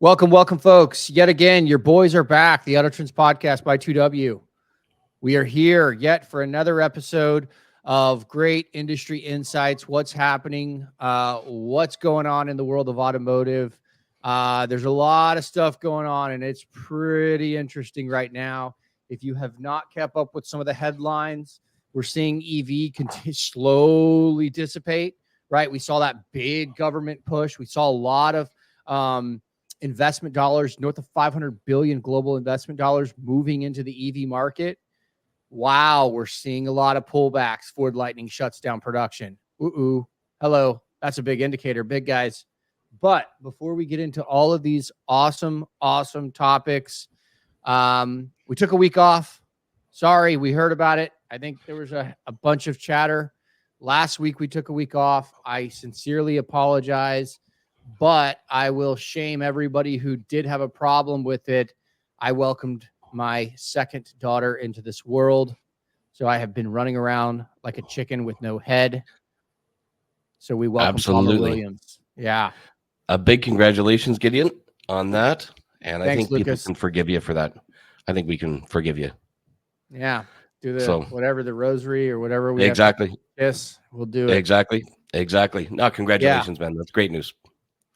Welcome, folks. Yet again, your boys are back. The Auto Trends Podcast by 2W. We are here yet for another episode of great industry insights. What's happening? What's going on in the world of automotive? There's a lot of stuff going on, and it's pretty interesting right now. If you have not kept up with some of the headlines, we're seeing EV slowly dissipate, right? We saw that big government push. We saw a lot of investment dollars, north of 500 billion global investment dollars moving into the EV market. Wow, we're seeing a lot of pullbacks. Ford Lightning shuts down production. Hello. That's a big indicator, big guys. But before we get into all of these awesome topics, we took a week off. Sorry, we heard about it. I think there was a bunch of chatter. Last week, we took a week off. I sincerely apologize, but I will shame everybody who did have a problem with it. I welcomed my second daughter into this world, so I have been running around like a chicken with no head. So we welcome Palmer Williams. Yeah. A big congratulations, Gideon, on that. And Thanks, I think Lucas. people can forgive you for that. I think we can forgive you. Yeah. Do the whatever, the rosary or whatever we exactly. Yes, we'll do it. Exactly. No, congratulations, man. That's great news.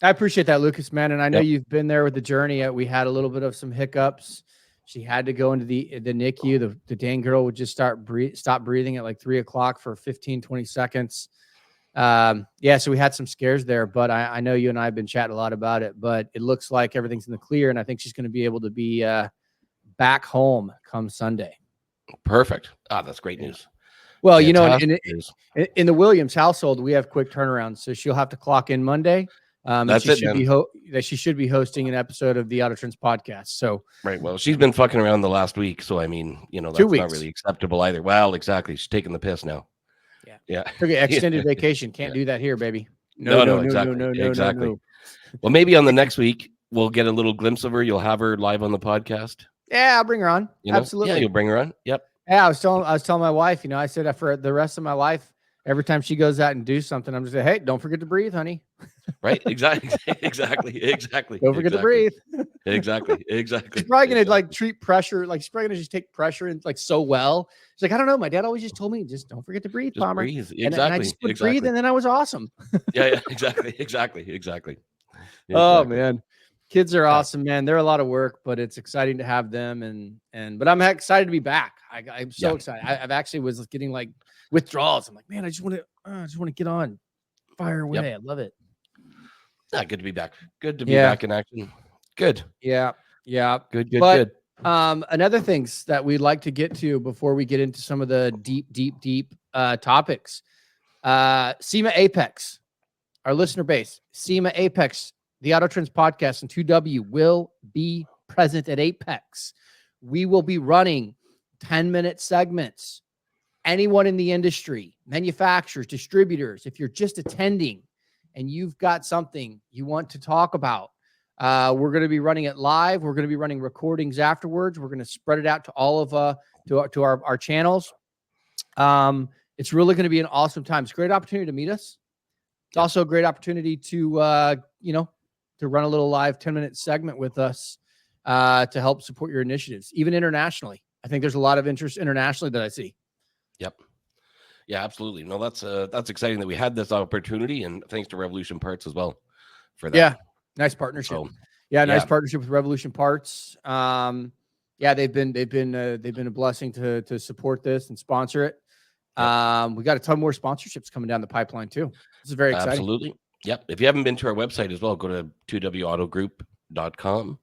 I appreciate that, Lucas, man. And I know you've been there with the journey. We had a little bit of some hiccups. She had to go into the NICU. The dang girl would just stop breathing at like 3 o'clock for 15, 20 seconds. So we had some scares there, but I know you and I have been chatting a lot about it, but it looks like everything's in the clear. And I think she's going to be able to be back home come Sunday. Perfect. That's great news. Well, fantastic. In the Williams household, we have quick turnarounds. So she'll have to clock in Monday. She should be hosting an episode of the Auto Trends podcast. So right. Well, she's been fucking around the last week. So, I mean, that's not really acceptable either. Well, exactly. She's taking the piss now. Yeah. Okay, extended vacation. Can't do that here, baby. No, exactly. Well, maybe on the next week, we'll get a little glimpse of her. You'll have her live on the podcast. Yeah, I'll bring her on. Absolutely. Yeah, you'll bring her on. Yep. Yeah, I was telling my wife, I said for the rest of my life, every time she goes out and do something, I'm just like, hey, don't forget to breathe, honey. Right. Exactly. Don't forget to breathe. Exactly. She's probably going to treat pressure. She's probably going to just take pressure and so well. She's like, I don't know. My dad always just told me, just don't forget to breathe, Palmer. Breathe. Exactly. And I just would breathe, and then I was awesome. Yeah. Exactly. Oh man. Kids are awesome, man. They're a lot of work, but it's exciting to have them. But I'm excited to be back. I'm so excited. I've actually was getting withdrawals. I'm like, man, I just want to get on, fire away. Yep. I love it. Good to be back. Good to be back in action. Good. Yeah. Good. Another things that we'd like to get to before we get into some of the deep topics. SEMA Apex, our listener base. SEMA Apex, the Auto Trends podcast and 2W will be present at Apex. We will be running 10-minute segments. Anyone in the industry, manufacturers, distributors, if you're just attending and you've got something you want to talk about, we're going to be running it live. We're going to be running recordings afterwards. We're going to spread it out to all of to our channels. It's really going to be an awesome time. It's a great opportunity to meet us. It's also a great opportunity to to run a little live 10-minute segment with us to help support your initiatives, even internationally. I think there's a lot of interest internationally that I see. Yep. Yeah, absolutely. No, that's exciting that we had this opportunity, and thanks to Revolution Parts as well for that. Yeah, nice partnership. Nice partnership with Revolution Parts. They've been a blessing to support this and sponsor it. We got a ton more sponsorships coming down the pipeline too. This is very exciting. Absolutely. Yep. If you haven't been to our website as well, go to 2wautogroup.com.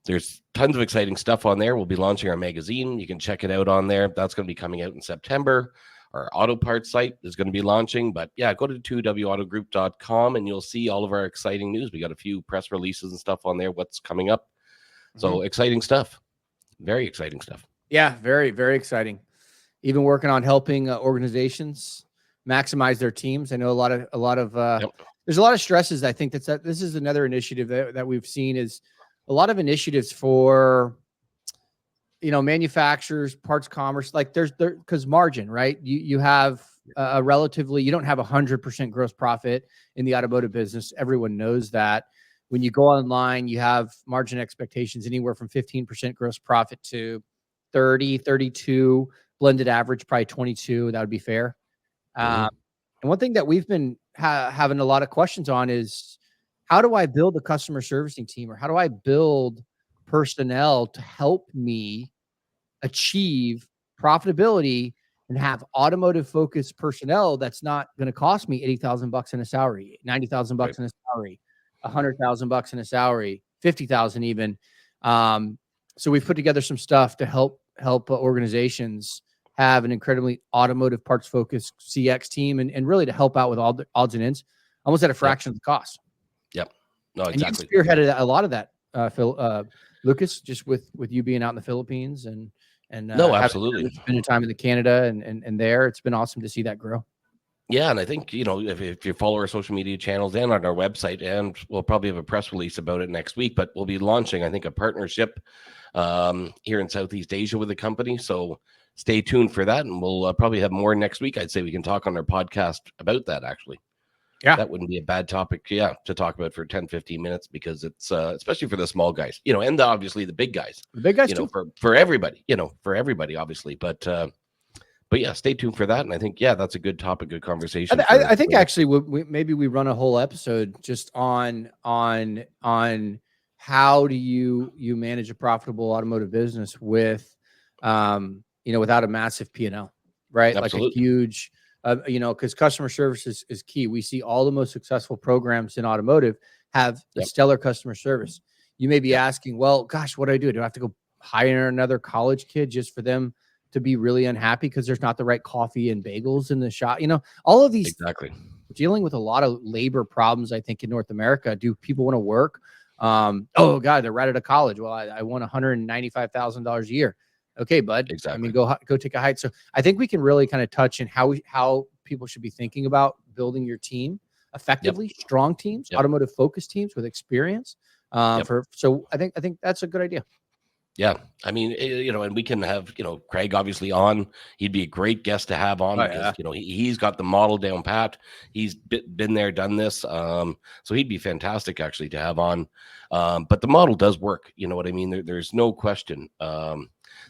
There's tons of exciting stuff on there. We'll be launching our magazine. You can check it out on there. That's going to be coming out in September. Our auto parts site is going to be launching. But yeah, go to 2wautogroup.com and you'll see all of our exciting news. We got a few press releases and stuff on there, what's coming up. So exciting stuff. Very exciting stuff. Yeah, very, very exciting. Even working on helping organizations maximize their teams. I know a lot of there's a lot of stresses. I think this is another initiative that we've seen is a lot of initiatives for, manufacturers, parts commerce, because margin, right? You have a relatively, you don't have 100% gross profit in the automotive business. Everyone knows that, when you go online, you have margin expectations anywhere from 15% gross profit to 30, 32, blended average, probably 22. That would be fair. Mhm. And one thing that we've been having a lot of questions on is, how do I build a customer servicing team, or how do I build personnel to help me achieve profitability and have automotive focused personnel that's not going to cost me $80,000 in a salary, $90,000 Right. in a salary, $100,000 in a salary, 50,000 even. So we've put together some stuff to help organizations have an incredibly automotive parts focused CX team, and really to help out with all the odds and ends, almost at a Yep. fraction of the cost. Yep. No, And you exactly. spearheaded a lot of that, Lucas, just with you being out in the Philippines and No, absolutely. spending time in the Canada and there. It's been awesome to see that grow. Yeah, and I think, if you follow our social media channels and on our website, and we'll probably have a press release about it next week, but we'll be launching, I think, a partnership here in Southeast Asia with the company. So stay tuned for that, and we'll probably have more next week. I'd say we can talk on our podcast about that, actually. Yeah. That wouldn't be a bad topic, to talk about for 10, 15 minutes, because it's especially for the small guys, and obviously the big guys. The big guys too. For everybody, obviously. But yeah, stay tuned for that. And I think, that's a good topic, good conversation. I think actually maybe we run a whole episode just on how do you manage a profitable automotive business with, without a massive P&L, right? Absolutely. Like a huge, because customer service is key. We see all the most successful programs in automotive have a stellar customer service. You may be asking, well, gosh, what do I do? Do I have to go hire another college kid just for them to be really unhappy because there's not the right coffee and bagels in the shop? All of these, exactly, dealing with a lot of labor problems, I think, in North America. Do people want to work? Oh God, they're right out of college. Well, I want $195,000 a year. Okay, bud. exactly. I mean, go take a hike. So I think we can really kind of touch in how people should be thinking about building your team effectively, strong teams, automotive focused teams with experience. So I think that's a good idea. Yeah. I mean, and we can have, Craig obviously on. He'd be a great guest to have on because, he's got the model down pat. He's been there, done this. So he'd be fantastic actually to have on. But the model does work. You know what I mean? There's no question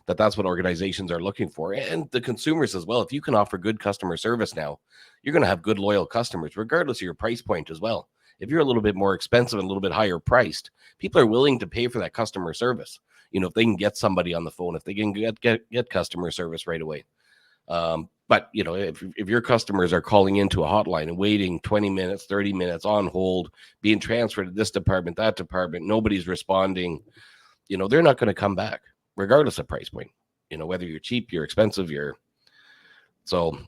that's what organizations are looking for, and the consumers as well. If you can offer good customer service now, you're going to have good, loyal customers, regardless of your price point as well. If you're a little bit more expensive and a little bit higher priced, people are willing to pay for that customer service. If they can get somebody on the phone, if they can get customer service right away. But if your customers are calling into a hotline and waiting 20 minutes, 30 minutes on hold, being transferred to this department, that department, nobody's responding, they're not going to come back regardless of price point, whether you're cheap, you're expensive, so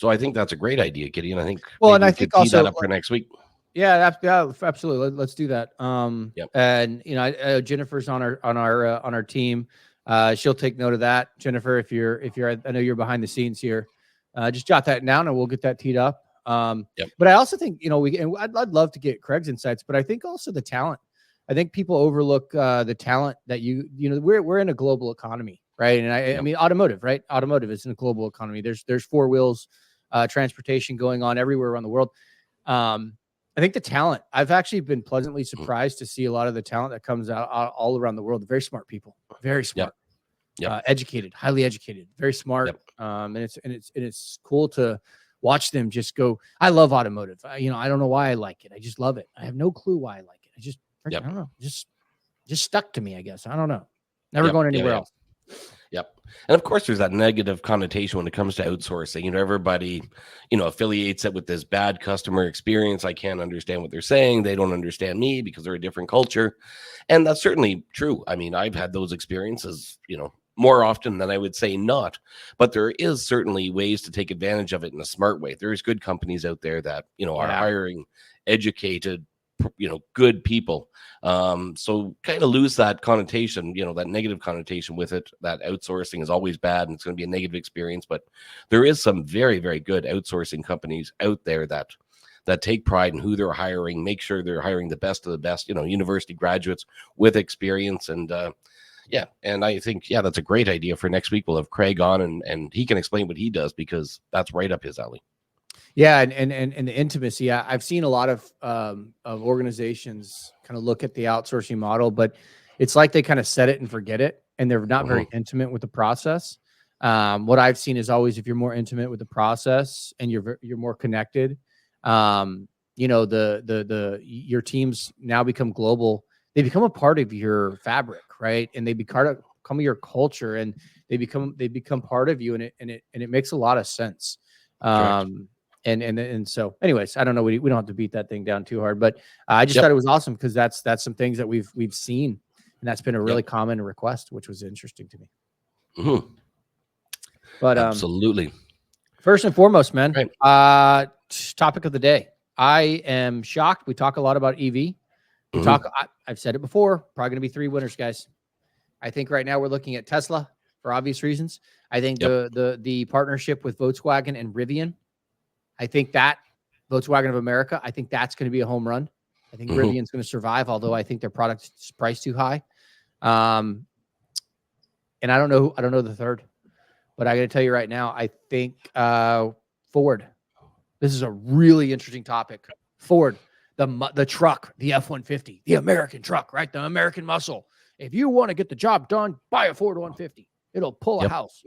I think that's a great idea, Gideon. I think I think also that up for next week. Yeah, absolutely. Let's do that. And Jennifer's on our team. She'll take note of that. Jennifer, if you're, I know you're behind the scenes here. Just jot that down, and we'll get that teed up. But I also think I'd love to get Craig's insights, but I think also the talent. I think people overlook the talent that we're in a global economy, right? And I mean automotive, right? Automotive is in a global economy. There's four wheels transportation going on everywhere around the world. I think the talent, I've actually been pleasantly surprised to see a lot of the talent that comes out all around the world. Very smart people, very smart, educated, highly educated, very smart. And it's cool to watch them just go. I love automotive. I don't know why I like it. I just love it. I have no clue why I like it. I don't know. Just stuck to me, I guess. I don't know. Never going anywhere else. Yep. And of course, there's that negative connotation when it comes to outsourcing. Everybody, affiliates it with this bad customer experience. I can't understand what they're saying. They don't understand me because they're a different culture. And that's certainly true. I mean, I've had those experiences, more often than I would say not. But there is certainly ways to take advantage of it in a smart way. There's good companies out there that, are hiring educated, good people. So kind of lose that connotation, that negative connotation with it, that outsourcing is always bad and it's going to be a negative experience. But there is some very, very good outsourcing companies out there that take pride in who they're hiring, make sure they're hiring the best of the best, university graduates with experience. And and I think, that's a great idea for next week. We'll have Craig on and he can explain what he does because that's right up his alley. Yeah, and the intimacy. I've seen a lot of organizations kind of look at the outsourcing model, but it's like they kind of set it and forget it, and they're not very intimate with the process. What I've seen is always, if you're more intimate with the process and you're more connected, your teams now become global. They become a part of your fabric, right? And they become your culture, and they become part of you, and it makes a lot of sense. And so, anyways, I don't know. We don't have to beat that thing down too hard, but I just thought it was awesome because that's some things that we've seen, and that's been a really common request, which was interesting to me. But absolutely. First and foremost, man, topic of the day. I am shocked. We talk a lot about EV. I've said it before. Probably going to be 3 winners, guys. I think right now we're looking at Tesla for obvious reasons. I think the partnership with Volkswagen and Rivian. I think that Volkswagen of America, I think that's going to be a home run. I think Rivian's going to survive, although I think their product is priced too high. And I don't know the third, but I got to tell you right now, I think Ford. This is a really interesting topic. Ford, the truck, the F-150, the American truck, right? The American muscle. If you want to get the job done, buy a Ford 150. It'll pull a house.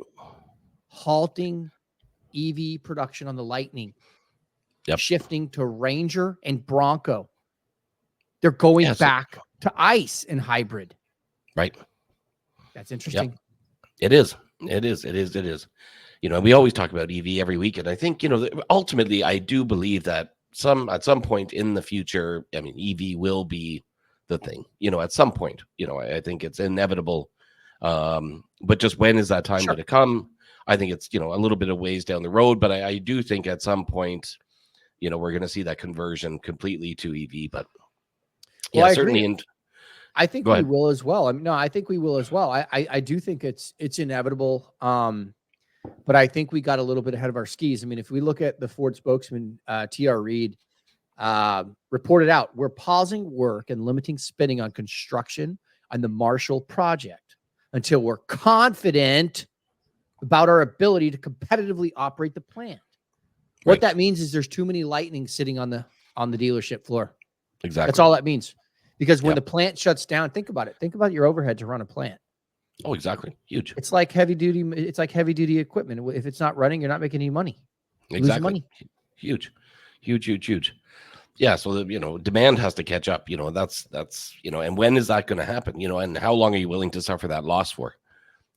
Halting EV production on the Lightning. Shifting to Ranger and Bronco. They're going back to ICE and hybrid. Right. That's interesting. It is. We always talk about EV every week, and I think, ultimately, I do believe that at some point in the future, I mean, EV will be the thing. At some point, I think it's inevitable. But just when is that time going to come? I think it's, a little bit of ways down the road, but I do think at some point, we're going to see that conversion completely to EV. But certainly. I think we will as well. I think we will as well. I do think it's inevitable. But I think we got a little bit ahead of our skis. I mean, if we look at the Ford spokesman, T.R. Reid, reported out, we're pausing work and limiting spending on construction on the Marshall project until we're confident about our ability to competitively operate the plant. What that means is there's too many Lightning sitting on the dealership floor. Exactly. That's all that means. Because when the plant shuts down, think about it. Think about your overhead to run a plant. Oh, exactly. Huge. It's like heavy duty equipment. If it's not running, you're not making any money. Exactly. Money. Huge. Yeah. So demand has to catch up. That's and when is that going to happen? And how long are you willing to suffer that loss for?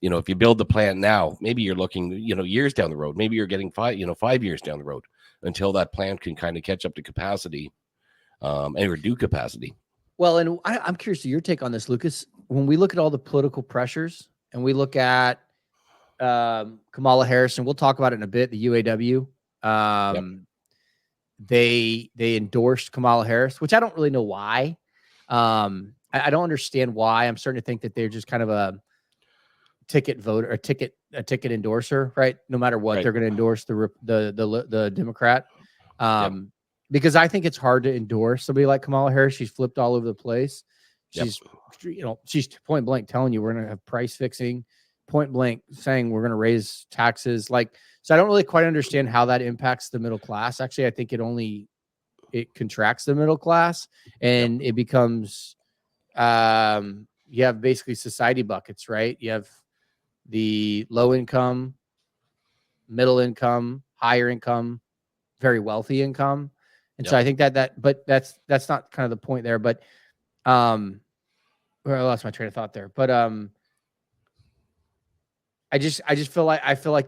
If you build the plant now, maybe you're looking, years down the road. Maybe you're getting 5 years down the road until that plant can kind of catch up to capacity, and reduce capacity. Well, and I'm curious to your take on this, Lucas. When we look at all the political pressures and we look at Kamala Harris, and we'll talk about it in a bit, the UAW, they endorsed Kamala Harris, which I don't really know why. I don't understand why. I'm starting to think that they're just kind of a ticket voter, a ticket endorser, right? No matter what, they're going to endorse the Democrat. Because I think it's hard to endorse somebody like Kamala Harris. She's flipped all over the place. She's, she's point blank telling you we're going to have price fixing, point blank saying we're going to raise taxes. So I don't really quite understand how that impacts the middle class. Actually, I think it contracts the middle class, and it becomes, you have basically society buckets, right? You have the low income, middle income, higher income, very wealthy income. And so I think but that's not kind of the point there, but, I lost my train of thought there, but, I just feel like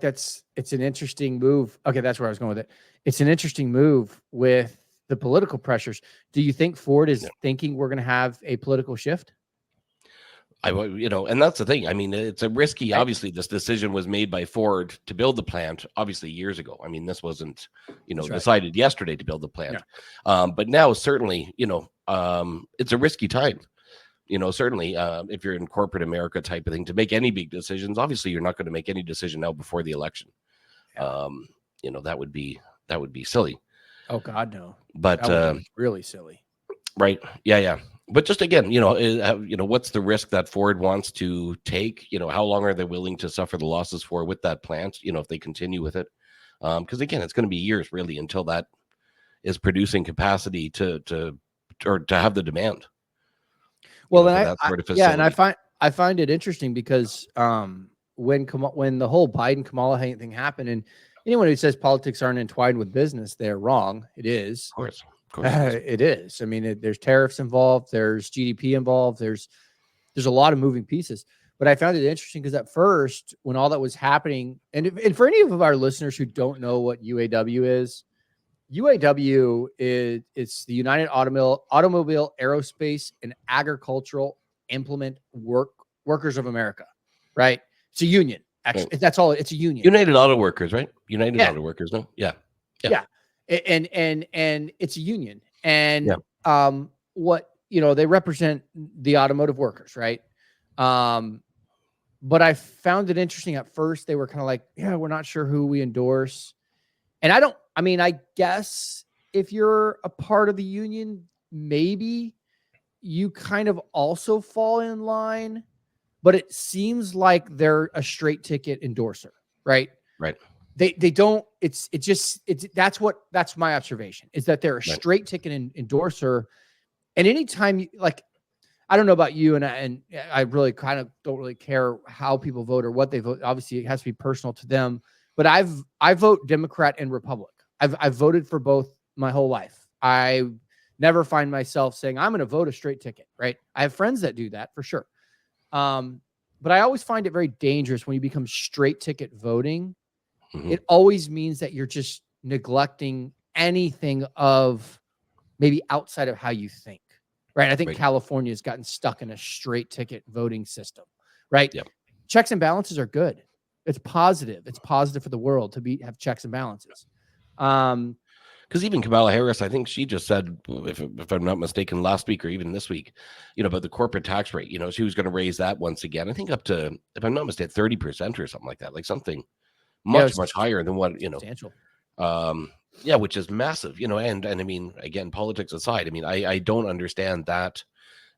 it's an interesting move. Okay. That's where I was going with it. It's an interesting move with the political pressures. Do you think Ford is thinking we're going to have a political shift? And that's the thing. I mean, it's a risky, obviously this decision was made by Ford to build the plant, obviously years ago. I mean, this wasn't, decided yesterday to build the plant. But now certainly, it's a risky time, certainly if you're in corporate America type of thing, to make any big decisions. Obviously you're not going to make any decision now before the election. That would be silly. Oh God, no. But that would be really silly. Right. Yeah. But just again, what's the risk that Ford wants to take? How long are they willing to suffer the losses for with that plant? If they continue with it, Because again, it's going to be years really until that is producing capacity to have the demand. Well, For then that sort of yeah, and facility. I find it interesting because when the whole Biden Kamala thing happened, and anyone who says politics aren't entwined with business, they're wrong. It is. Of course it is. It is. I mean, there's tariffs involved. There's GDP involved. There's a lot of moving pieces. But I found it interesting because at first, when all that was happening, and for any of our listeners who don't know what UAW is, it's the United Automobile Aerospace and Agricultural Implement Workers of America, right? It's a union. Actually, Right. That's all. It's a union. United Auto Workers, right? United Auto Workers, no? Yeah. And it's a union. And what they represent the automotive workers, right? But I found it interesting at first. They were kind of like, yeah, we're not sure who we endorse. And I guess if you're a part of the union, maybe you kind of also fall in line, but it seems like they're a straight ticket endorser, right? Right. They don't, that's my observation, is that they're a straight ticket endorser. And anytime I don't know about you, and I really kind of don't really care how people vote or what they vote. Obviously, it has to be personal to them. But I vote Democrat and Republic. I've voted for both my whole life. I never find myself saying I'm going to vote a straight ticket. Right? I have friends that do that for sure. But I always find it very dangerous when you become straight ticket voting. Mm-hmm. It always means that you're just neglecting anything of maybe outside of how you think. Right. I think California has gotten stuck in a straight ticket voting system. Right. Yep. Checks and balances are good. It's positive. It's positive for the world to have checks and balances. Because even Kamala Harris, I think she just said, if I'm not mistaken, last week or even this week, about the corporate tax rate. She was going to raise that once again. I think up to, if I'm not mistaken, 30% or something like that, like something much higher than what substantial. Yeah, which is massive, and I mean, again, politics aside, I mean, I don't understand that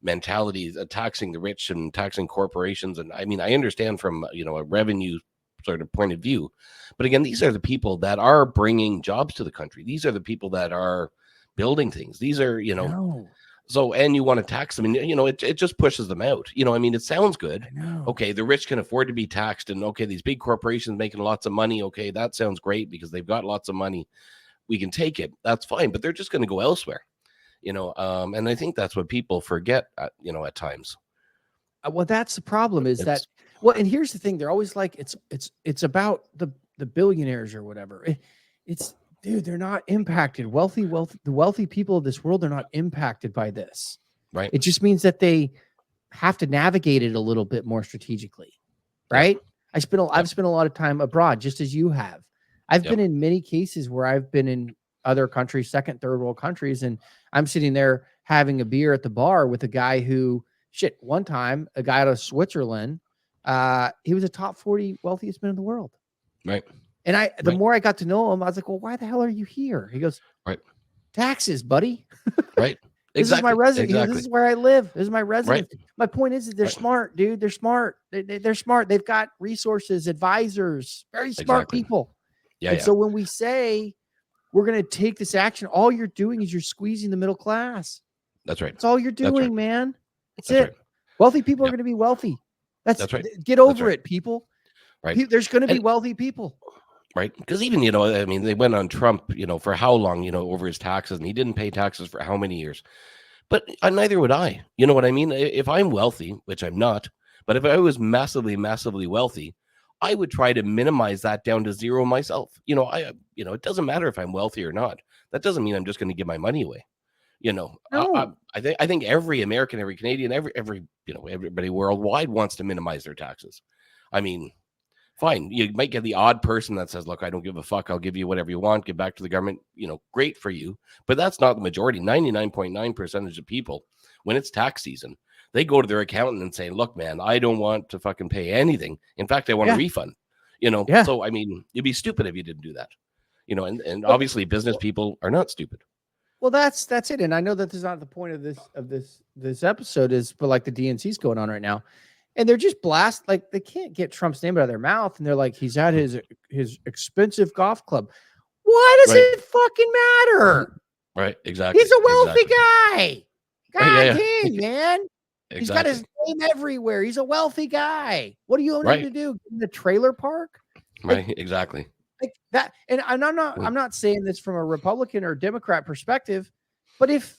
mentality, taxing the rich and taxing corporations. And I mean, I understand from, a revenue sort of point of view, but again, these are the people that are bringing jobs to the country. These are the people that are building things. These are, so, and you want to tax them, and, it just pushes them out. I mean, it sounds good. Okay, the rich can afford to be taxed, and okay, these big corporations making lots of money. Okay, that sounds great because they've got lots of money. We can take it. That's fine, but they're just going to go elsewhere, and I think that's what people forget, at times. Well, that's the problem is that, well, and here's the thing. They're always like, it's about the billionaires or whatever. Dude, they're not impacted. The wealthy people of this world are not impacted by this. Right. It just means that they have to navigate it a little bit more strategically. Right. Yeah. I've spent a lot of time abroad, just as you have. I've been in many cases where I've been in other countries, second, third world countries, and I'm sitting there having a beer at the bar with a guy who, one time, a guy out of Switzerland, he was a top 40 wealthiest man in the world. Right. And the more I got to know him, I was like, well, why the hell are you here? He goes, taxes, buddy. Right. This is my residence. Exactly. This is where I live. This is my residence. Right. My point is that they're smart, dude. They're smart. They're smart. They've got resources, advisors, very smart people. Yeah. And so when we say we're going to take this action, all you're doing is you're squeezing the middle class. That's right. That's all you're doing, man. That's it. Right. Wealthy people are going to be wealthy. That's right. Get over it, people. Right. There's going to be wealthy people. Right. Because even, I mean, they went on Trump, for how long, over his taxes, and he didn't pay taxes for how many years. But neither would I. You know what I mean? If I'm wealthy, which I'm not, but if I was massively, massively wealthy, I would try to minimize that down to zero myself. It doesn't matter if I'm wealthy or not. That doesn't mean I'm just going to give my money away. No. I think every American, every Canadian, everybody worldwide wants to minimize their taxes. I mean, fine. You might get the odd person that says, look, I don't give a fuck. I'll give you whatever you want. Give back to the government. Great for you. But that's not the majority. 99.9% of people, when it's tax season, they go to their accountant and say, look, man, I don't want to fucking pay anything. In fact, I want a refund. So, I mean, you'd be stupid if you didn't do that. And obviously business people are not stupid. Well, that's it. And I know that this is not the point of this episode but like the DNC's going on right now. and they're just like they can't get Trump's name out of their mouth, and they're like, he's at his expensive golf club. Why does it fucking matter? Right, exactly. He's a wealthy guy. God Right, dang, man. He's got exactly. his name everywhere. He's a wealthy guy. What do you own him to do? In the trailer park? Right, exactly. Like that. And I'm not saying this from a Republican or Democrat perspective, but if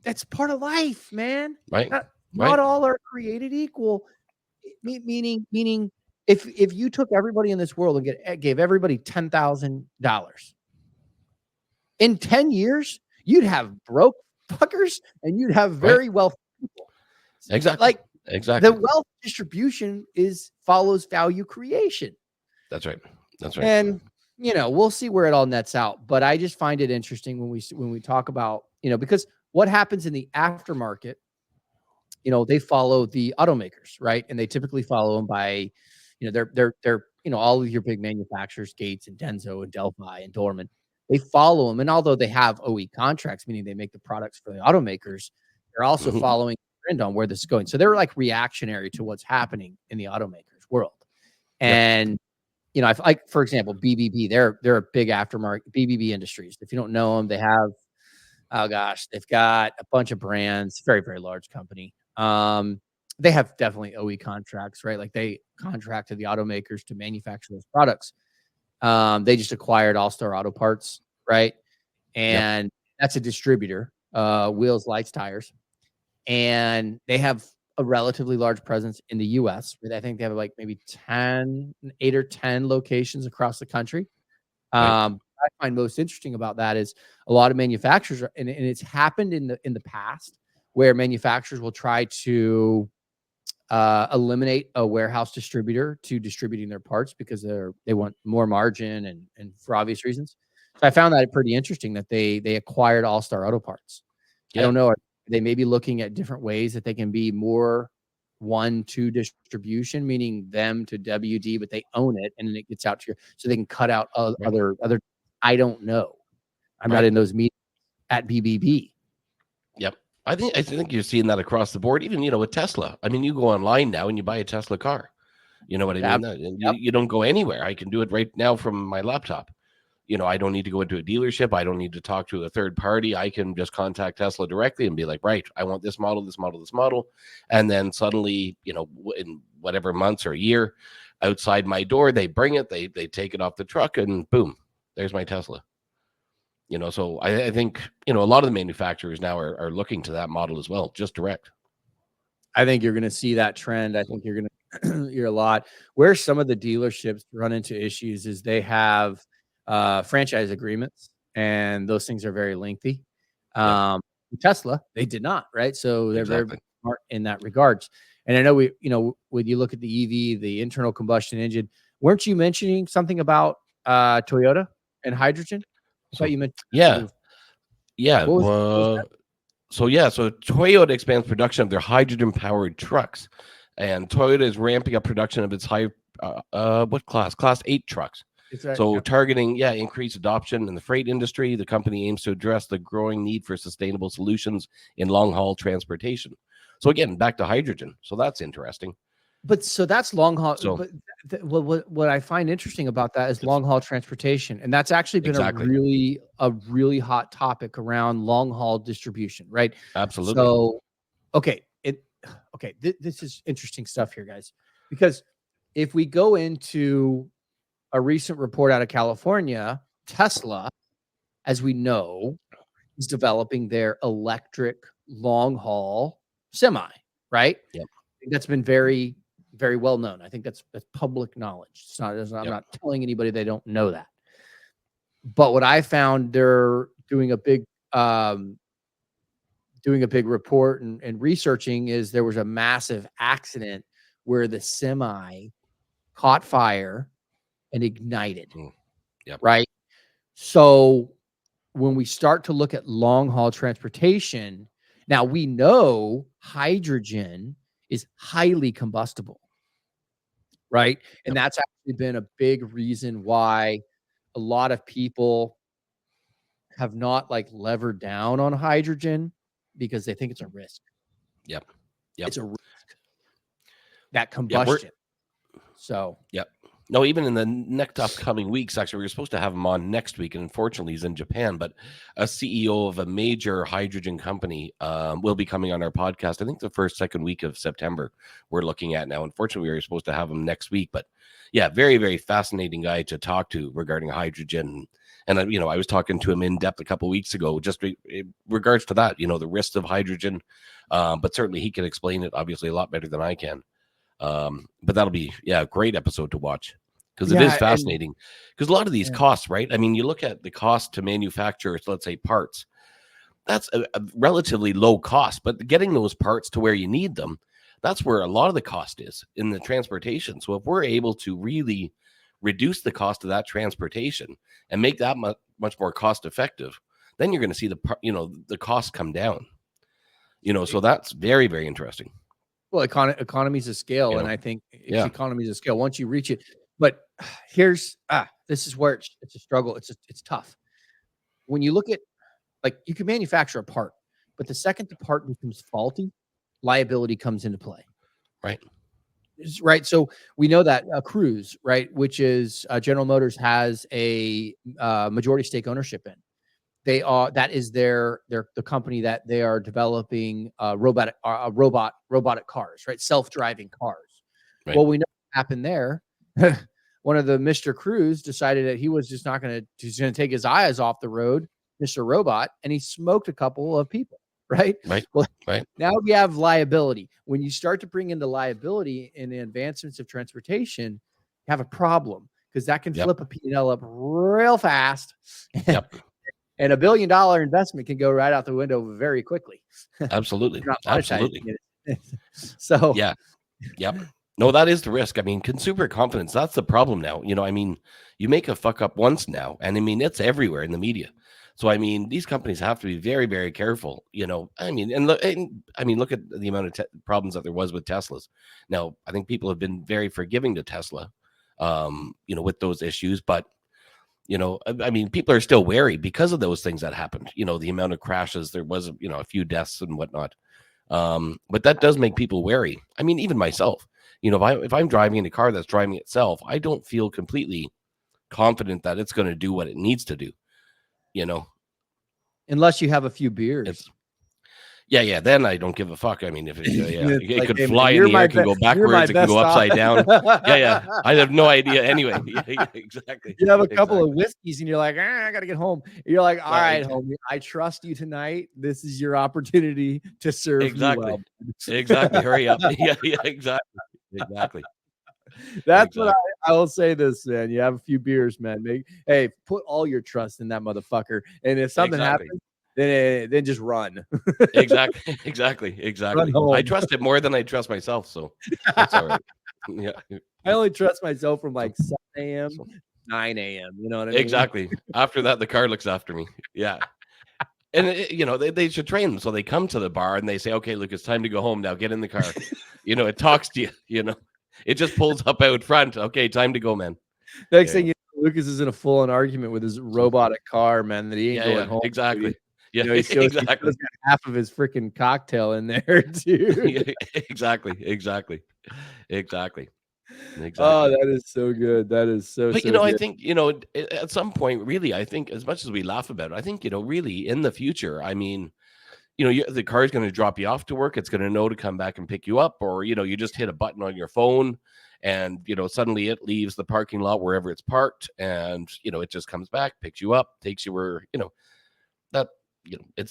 that's part of life, man. Right. Not all are created equal. Meaning if you took everybody in this world and gave everybody $10,000 in 10 years, you'd have broke fuckers and you'd have very wealthy people. Exactly. Like exactly. the wealth distribution follows value creation. That's right. That's right. And we'll see where it all nets out. But I just find it interesting when we talk about, because what happens in the aftermarket, they follow the automakers, right? And they typically follow them by, they're all of your big manufacturers, Gates and Denso and Delphi and Dorman. They follow them, and although they have OE contracts, meaning they make the products for the automakers, they're also following the trend on where this is going. So they're like reactionary to what's happening in the automakers world. And like for example, BBB, they're a big aftermarket. BBB Industries. If you don't know them, they've got a bunch of brands. Very, very large company. They have definitely OE contracts, right? Like they contracted the automakers to manufacture those products. They just acquired All Star Auto Parts, right? And that's a distributor, wheels, lights, tires. And they have a relatively large presence in the US. I think they have like maybe 8 or 10 locations across the country. I find most interesting about that is a lot of manufacturers and it's happened in the past where manufacturers will try to eliminate a warehouse distributor to distributing their parts because they want more margin and for obvious reasons. So I found that pretty interesting that they acquired All Star Auto Parts. I don't know. They may be looking at different ways that they can be more 1-2 distribution, meaning them to WD, but they own it and then it gets out to so they can cut out other. I don't know. I'm not in those meetings at BBB. Yep. I think you're seeing that across the board, even, with Tesla. I mean, you go online now and you buy a Tesla car. You know what I mean? You don't go anywhere. I can do it right now from my laptop. I don't need to go into a dealership. I don't need to talk to a third party. I can just contact Tesla directly and be like, right, I want this model, this model, this model. And then suddenly, in whatever months or a year outside my door, they bring it, they take it off the truck and boom, there's my Tesla. So I think, a lot of the manufacturers now are looking to that model as well, just direct. I think you're going to see that trend. I think you're going to hear a lot. Where some of the dealerships run into issues is they have franchise agreements, and those things are very lengthy. Tesla, they did not, right? So they're very smart in that regards. And I know when you look at the EV, the internal combustion engine, weren't you mentioning something about Toyota and hydrogen? I thought you mentioned. So Toyota expands production of their hydrogen-powered trucks, and Toyota is ramping up production of its Class 8 trucks. Targeting increased adoption in the freight industry. The company aims to address the growing need for sustainable solutions in long-haul transportation. So again, back to hydrogen. So that's interesting. But so that's long haul. So, but what I find interesting about that is long haul transportation, and that's actually been a really hot topic around long haul distribution, right? Absolutely. So, this is interesting stuff here, guys, because if we go into a recent report out of California, Tesla, as we know, is developing their electric long haul semi, right? Yep. That's been very, very well known. I think that's public knowledge. I'm not telling anybody they don't know that. But what I found, they're doing a big report and researching is there was a massive accident where the semi caught fire and ignited. Right. So when we start to look at long haul transportation, now we know hydrogen is highly combustible, right? And that's actually been a big reason why a lot of people have not levered down on hydrogen because they think it's a risk. Yep. It's a risk. that combustion. So yeah. No, even in the next upcoming weeks, actually, we were supposed to have him on next week, and unfortunately, he's in Japan. But a CEO of a major hydrogen company will be coming on our podcast. I think the second week of September we're looking at now. Unfortunately, we were supposed to have him next week, but yeah, very, very fascinating guy to talk to regarding hydrogen. And I was talking to him in depth a couple of weeks ago, just in regards to that, the risks of hydrogen. But certainly, he can explain it obviously a lot better than I can. But that'll be a great episode to watch, because it is fascinating, because a lot of these costs, right? I mean, you look at the cost to manufacture, let's say, parts. That's a relatively low cost, but getting those parts to where you need them, that's where a lot of the cost is in the transportation. So if we're able to really reduce the cost of that transportation and make that much more cost effective, then you're going to see the cost come down. So that's very, very interesting. Well, economies of scale, and I think it's economies of scale once you reach it. But here's this is where it's a struggle. It's tough. When you look at, like, you can manufacture a part, but the second the part becomes faulty, liability comes into play. Right. So we know that Cruise, right, which is General Motors has a majority stake ownership in. That is the company that they are developing robotic cars, right? Self-driving cars. Right. Well, we know what happened there. One of the Mr. Cruise decided that he was just not going to, he's going to take his eyes off the road, Mr. Robot, and he smoked a couple of people, right? Well, now we have liability. When you start to bring in the liability in the advancements of transportation, you have a problem, because that can flip a P&L up real fast. And $1 billion investment can go right out the window very quickly. Absolutely. Absolutely. So, no, that is the risk. I mean, consumer confidence, that's the problem now. I mean, you make a fuck up once now, and I mean, it's everywhere in the media. So, I mean, these companies have to be very, very careful, I mean, look at the amount of problems that there was with Teslas. Now, I think people have been very forgiving to Tesla, with those issues, but I mean, people are still wary because of those things that happened. The amount of crashes, there was, a few deaths and whatnot. But that does make people wary. I mean, even myself, if I'm driving in a car that's driving itself, I don't feel completely confident that it's going to do what it needs to do. Unless you have a few beers. Then I don't give a fuck. I mean, if it could fly in the air, it can go backwards, it can go upside down. I have no idea. Anyway, exactly. You have a couple of whiskeys and you're like, I got to get home. You're like, all right, homie, I trust you tonight. This is your opportunity to serve me well. Exactly. Hurry up. Exactly. That's what I will say this, man. You have a few beers, man. Hey, put all your trust in that motherfucker. And if something happens, then just run. Exactly. I trust it more than I trust myself, so that's all right. I only trust myself from like 7 a.m. 9 a.m. You know what I mean? Exactly. After that, the car looks after me. Yeah. And they should train them, so they come to the bar and they say, okay, look, it's time to go home now, get in the car. It talks to you. It just pulls up out front. Okay, time to go, man. Next thing you know, Lucas is in a full-on argument with his robotic car, man, that he ain't going home. Exactly. He still got half of his freaking cocktail in there too. Exactly. Oh, that is so good. That is so. But good. I think at some point, really, I think, as much as we laugh about it, I think really in the future, I mean, the car is going to drop you off to work. It's going to know to come back and pick you up, or you just hit a button on your phone, and suddenly it leaves the parking lot wherever it's parked, and it just comes back, picks you up, takes you where that.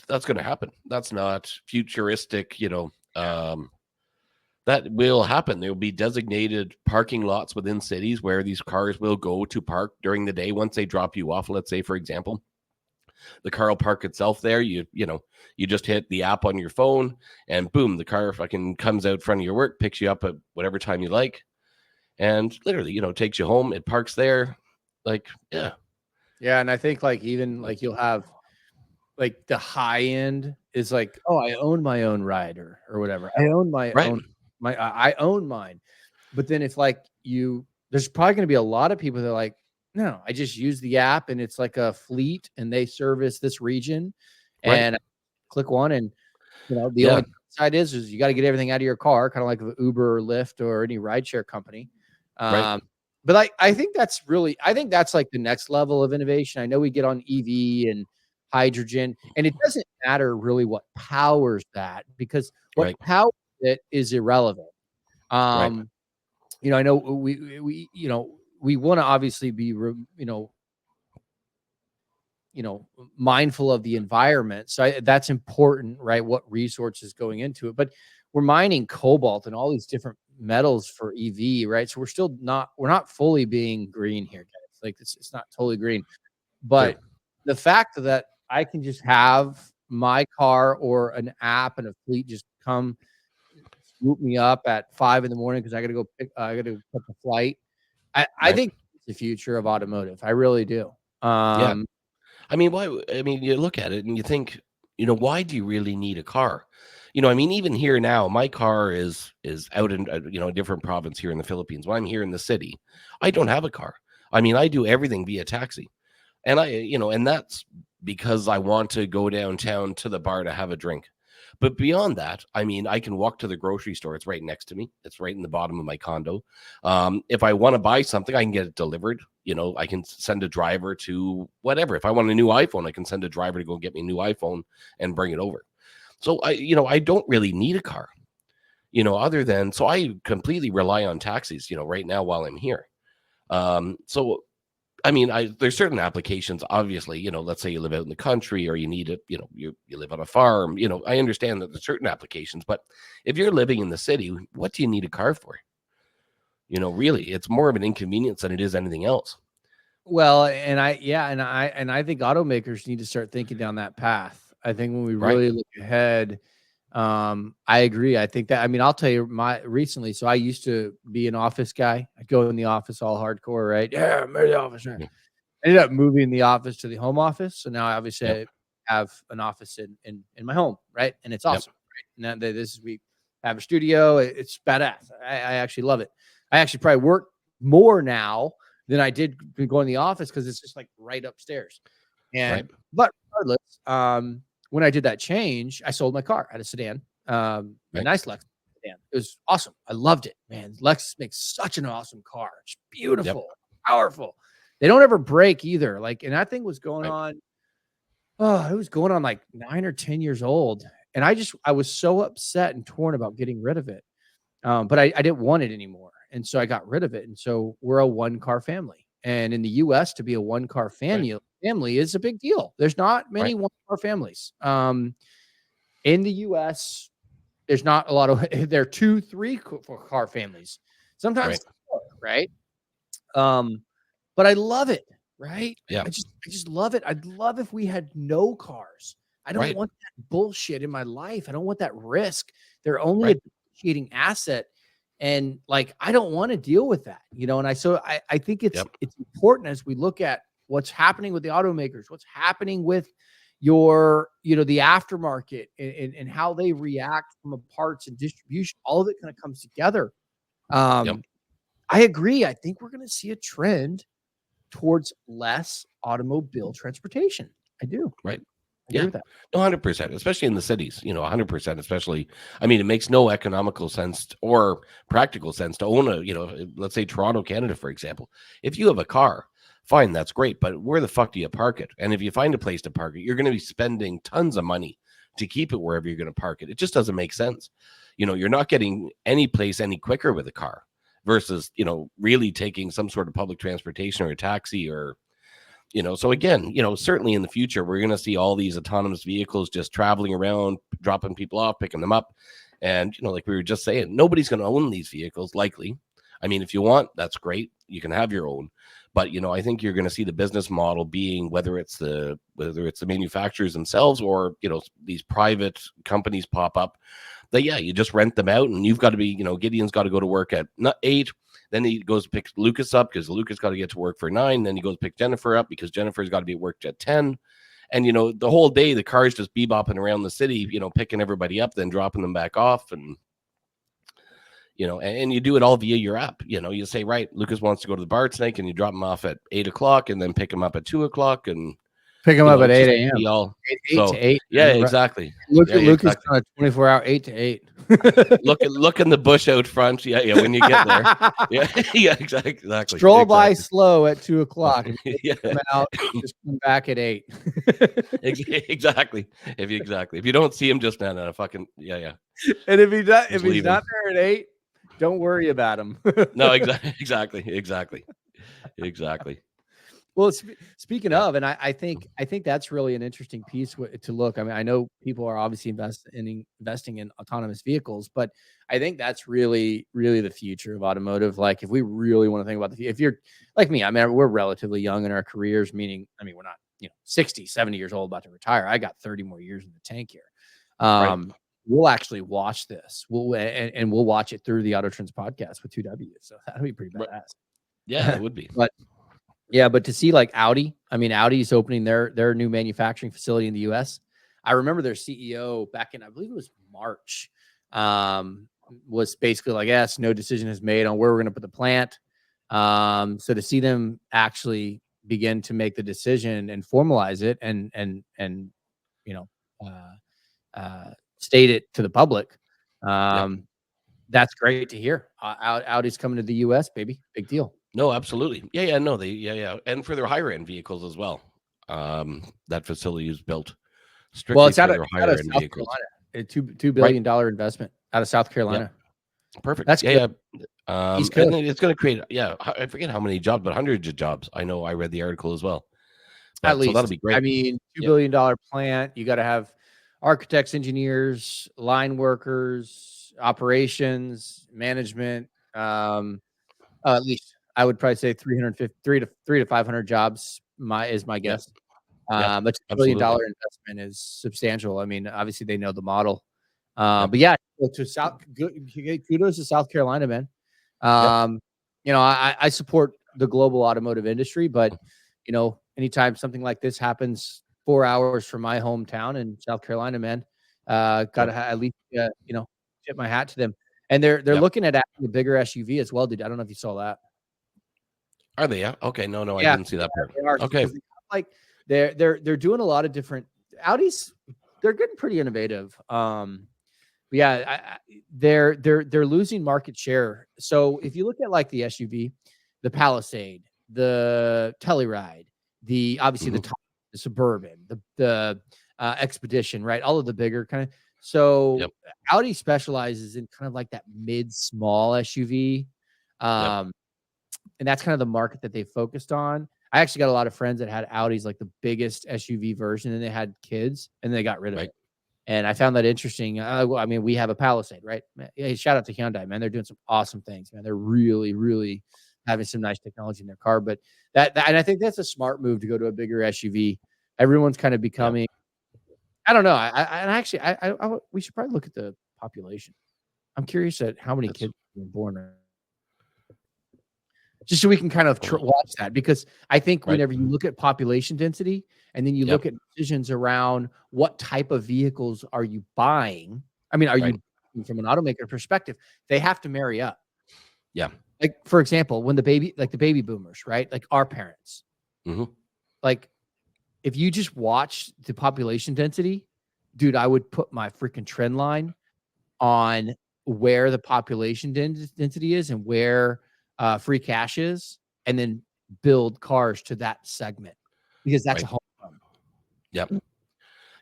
That's going to happen. That's not futuristic, that will happen. There will be designated parking lots within cities where these cars will go to park during the day. Once they drop you off, let's say, for example, the car will park itself there. You just hit the app on your phone and boom, the car fucking comes out front of your work, picks you up at whatever time you like, and literally, takes you home. It parks there. Yeah. And I think even you'll have the high end is oh, I own my own rider or whatever. I own my own, I own mine. But then if there's probably going to be a lot of people that are like, no, I just use the app and it's like a fleet and they service this region and I click one and the only side is you got to get everything out of your car, kind of like Uber or Lyft or any rideshare company. Right. But I think that's like the next level of innovation. I know we get on EV and hydrogen, and it doesn't matter really what powers that, because what Right. powers it is irrelevant. Right. I know we want to obviously be, mindful of the environment. So that's important, right? What resources going into it, but we're mining cobalt and all these different metals for EV, right? So we're not fully being green here, guys. Like it's not totally green, True. but the fact that I can just have my car or an app and a fleet just come swoop me up at 5 a.m. because I got to go I got to book a flight. I Right. think it's the future of automotive. I really do. Yeah. I mean, why? I mean, you look at it and you think, why do you really need a car? I mean, even here now, my car is out in a different province here in the Philippines. When I'm here in the city, I don't have a car. I mean, I do everything via taxi, and and that's because I want to go downtown to the bar to have a drink. But beyond that, I mean, I can walk to the grocery store. It's right next to me. It's right in the bottom of my condo. If I want to buy something, I can get it delivered. I can send a driver to whatever. If I want a new iPhone, I can send a driver to go get me a new iPhone and bring it over. So I don't really need a car, other than, so I completely rely on taxis, right now while I'm here. So I mean, there's certain applications, obviously, let's say you live out in the country or you need it, you live on a farm, I understand that there's certain applications, but if you're living in the city, what do you need a car for? Really, it's more of an inconvenience than it is anything else. Well, and I think automakers need to start thinking down that path. I think when we Right. really look ahead, I agree. I think that, I mean, I'll tell you recently, so I used to be an office guy. I'd go in the office all hardcore, right? Yeah, I'm in the office. Right? Yeah. Ended up moving the office to the home office. So now obviously Yep. I have an office in my home, right? And it's Yep. awesome. Right? Now we have a studio. It's badass. I actually love it. I actually probably work more now than I did going to the office because it's just like right upstairs. Right. But regardless, when I did that change, I sold my car. I had a sedan, a Right. nice Lexus sedan. It was awesome. I loved it, man. Lexus makes such an awesome car. It's beautiful, powerful. They don't ever break either. Like, and that thing was going Right. on. Oh, it was going on like 9 or 10 years old. And I was so upset and torn about getting rid of it. But I didn't want it anymore. And so I got rid of it. And so we're a one car family. And in the US, to be a one car Right. family is a big deal. There's not many Right. one car families. In the US, there's not a lot of, there are 2, 3 car families, sometimes Right. 4, right? But I love it, right? Yeah. I just love it. I'd love if we had no cars. I don't Right. want that bullshit in my life. I don't want that risk. They're only a Right. depreciating asset. And like, I don't want to deal with that, and I think it's Yep. important as we look at what's happening with the automakers, what's happening with the aftermarket and how they react from a parts and distribution. All of it kind of comes together. Yep. I agree. I think we're going to see a trend towards less automobile transportation. I do. Right. I agree Yeah. with that. 100%, especially in the cities, 100%, especially. I mean, it makes no economical sense or practical sense to own let's say Toronto, Canada, for example. If you have a car, fine, that's great. But where the fuck do you park it? And if you find a place to park it, you're going to be spending tons of money to keep it wherever you're going to park it. It just doesn't make sense. You're not getting any place any quicker with a car versus, really taking some sort of public transportation or a taxi or, so again, certainly in the future, we're going to see all these autonomous vehicles just traveling around, dropping people off, picking them up. And, like we were just saying, nobody's going to own these vehicles likely. I mean, if you want, that's great. You can have your own. But, I think you're going to see the business model being whether it's the manufacturers themselves or, these private companies pop up that, yeah, you just rent them out and you've got to be, Gideon's got to go to work at 8. Then he goes to pick Lucas up because Lucas got to get to work for 9. Then he goes to pick Jennifer up because Jennifer's got to be at work at 10. And, the whole day, the car's just bebopping around the city, picking everybody up, then dropping them back off. And, and you do it all via your app. You say, right, Lucas wants to go to the bar tonight. Can you drop him off at 8 o'clock and then pick him up at 2 o'clock? And, Pick them up at 8 a.m. Be all 8 so to 8. yeah, Man. exactly. Look Yeah, at Lucas exactly. on a 24-hour 8 to 8. Look in the bush out front. Yeah, when you get there. Yeah, yeah, exactly. Stroll by slow at 2 o'clock. Yeah. Come out, just come back at 8. Exactly. If you don't see him, just no, fucking yeah. And if he's not leave him. there at 8, don't worry about him. No, exactly. Well, speaking of, and I think that's really an interesting piece to look. I mean, I know people are obviously investing in autonomous vehicles, but I think that's really, really the future of automotive. Like, if we really want to think about if you're like me, I mean, we're relatively young in our careers, meaning, I mean, we're not, 60, 70 years old about to retire. I got 30 more years in the tank here. Right. We'll actually watch this. We'll watch it through the Auto Trends podcast with 2W. So that'll be pretty badass. Yeah, it would be. But to see like Audi, I mean, Audi is opening their new manufacturing facility in the US. I remember their CEO back in, I believe it was March, was basically like, yes, no decision is made on where we're going to put the plant. So to see them actually begin to make the decision and formalize it and state it to the public, that's great to hear. Audi's coming to the US, baby. Big deal. No, absolutely. Yeah. No, and for their higher end vehicles as well. That facility is built strictly for their higher end vehicles. A $2 billion investment out of South Carolina. Yeah. Perfect. That's good. And it's going to create, I forget how many jobs, but hundreds of jobs. I know I read the article as well. At least. So that'll be great. I mean, $2 billion plant. You got to have architects, engineers, line workers, operations, management. At least I would probably say 350 to 500 jobs is my guess. But $2 billion investment is substantial. I mean, obviously they know the model. But yeah, kudos to South Carolina, man. I support the global automotive industry, but anytime something like this happens 4 hours from my hometown in South Carolina, man, gotta at least tip my hat to them. And they're looking at adding a bigger SUV as well, dude. I don't know if you saw that. Are they? Yeah. Okay. No, I didn't see that part. They are. Okay. Like they're doing a lot of different Audis. They're getting pretty innovative. But yeah, they're losing market share. So if you look at like the SUV, the Palisade, the Telluride, the Suburban, the Expedition, right? All of the bigger kind of. So Audi specializes in kind of like that mid-small SUV. And that's kind of the market that they focused on. I actually got a lot of friends that had Audis, like the biggest SUV version, and they had kids and they got rid of it. And I found that interesting. I mean, we have a Palisade, right? Hey, shout out to Hyundai, man. They're doing some awesome things, man. They're really, really having some nice technology in their car. But and I think that's a smart move to go to a bigger SUV. Everyone's kind of becoming, I don't know. We should probably look at the population. I'm curious at how many kids were born. Just so we can kind of watch that, because I think whenever you look at population density and then you look at decisions around what type of vehicles are you buying, I mean, are you from an automaker perspective, they have to marry up. Yeah. Like, for example, when the baby boomers, right? Like our parents, like if you just watch the population density, dude, I would put my freaking trend line on where the population density is and where free cash is, and then build cars to that segment, because that's a home run.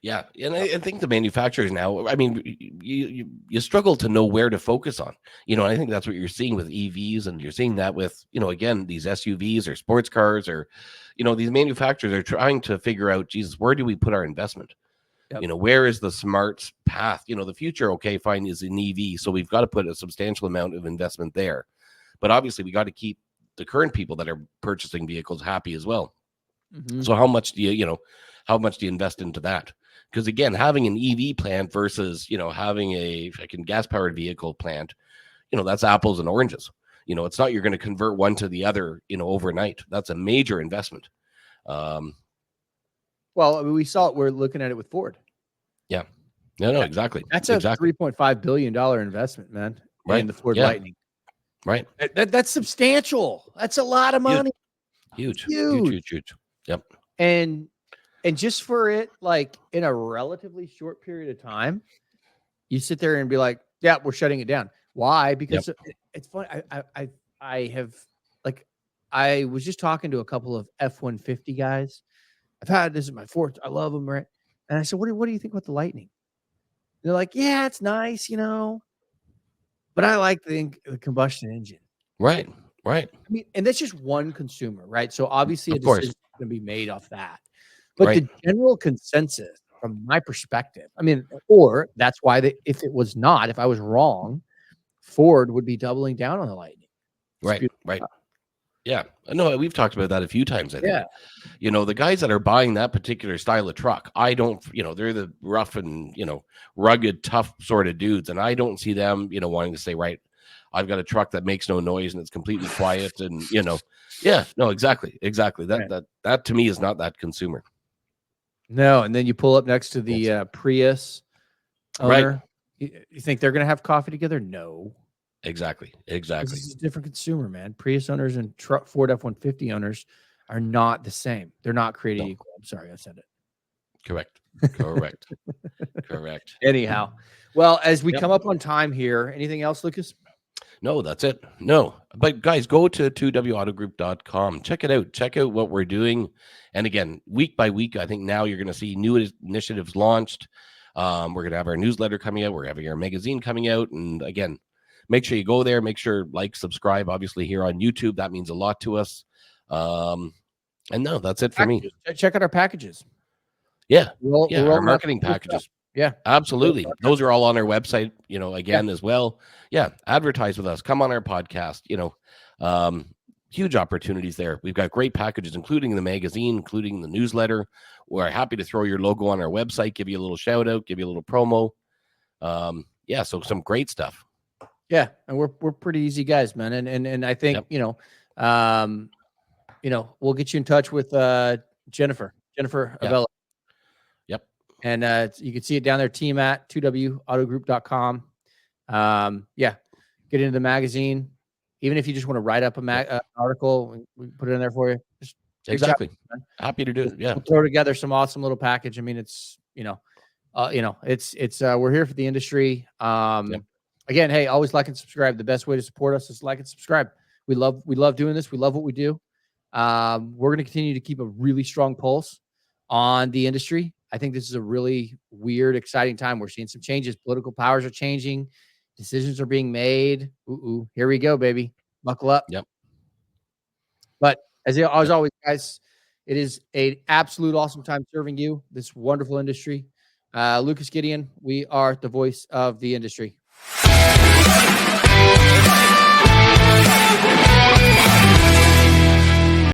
Yeah. And I think the manufacturers now, I mean, you struggle to know where to focus on, I think that's what you're seeing with EVs, and you're seeing that with, again, these SUVs or sports cars, or, these manufacturers are trying to figure out, Jesus, where do we put our investment? Where is the smart path? The future, okay, fine, is an EV. So we've got to put a substantial amount of investment there. But obviously, we got to keep the current people that are purchasing vehicles happy as well. So how much do you invest into that? Because again, having an EV plant versus having a gas powered vehicle plant, that's apples and oranges. It's not you're going to convert one to the other overnight. That's a major investment. Well, I mean, we saw it. We're looking at it with Ford. Yeah. No, exactly. That's a $3.5 billion investment, man. In the Ford Lightning. Right. That's substantial. That's a lot of money. Huge. Huge. Yep. And And just for it, like in a relatively short period of time, you sit there and be like, yeah, we're shutting it down. Why? Because it's funny. I have like, I was just talking to a couple of F-150 guys. I've had, this is my fourth. I love them. Right. And I said, what do you think about the Lightning? And they're like, yeah, it's nice, but I like the combustion engine. Right. I mean, and that's just one consumer, right? So obviously a Of course. decision is going to be made off that. But the general consensus from my perspective, I mean, or that's why if I was wrong, Ford would be doubling down on the Lightning. Right. Yeah. No, we've talked about that a few times, I think. Yeah. The guys that are buying that particular style of truck, I don't, they're the rough and, rugged, tough sort of dudes. And I don't see them, wanting to say, right, I've got a truck that makes no noise and it's completely quiet. And, yeah, no, exactly. That to me is not that consumer. No. And then you pull up next to the Prius owner. Right. You think they're going to have coffee together? No. Exactly. This is a different consumer, man. Prius owners and Ford F-150 owners are not the same. They're not created equal. I'm sorry, I said it. Correct. Anyhow, well, as we come up on time here, anything else, Lucas? No, that's it. No, but guys, go to 2wautogroup.com. Check it out. Check out what we're doing. And again, week by week, I think now you're going to see new initiatives launched. We're going to have our newsletter coming out. We're having our magazine coming out. And again, make sure you go there. Make sure subscribe, obviously here on YouTube. That means a lot to us. And no, that's it for me. Check out our packages. Yeah. Our marketing packages. Yeah, absolutely. Those are all on our website, as well. Yeah. Advertise with us. Come on our podcast, huge opportunities there. We've got great packages, including the magazine, including the newsletter. We're happy to throw your logo on our website, give you a little shout out, give you a little promo. So some great stuff. Yeah. And we're pretty easy guys, man. And I think, we'll get you in touch with Jennifer Avella. Yep. And you can see it down there, team at 2wautogroup.com. Get into the magazine. Even if you just want to write up an article, we put it in there for you. Just exactly. Happy to do it. Yeah. We'll throw together some awesome little package. I mean, it's, we're here for the industry. Again, hey, always like and subscribe. The best way to support us is like and subscribe. We love doing this. We love what we do. We're going to continue to keep a really strong pulse on the industry. I think this is a really weird, exciting time. We're seeing some changes. Political powers are changing. Decisions are being made. Here we go, baby. Buckle up. Yep. But as always, guys, it is an absolute awesome time serving you, this wonderful industry. Lucas Gideon, we are the voice of the industry.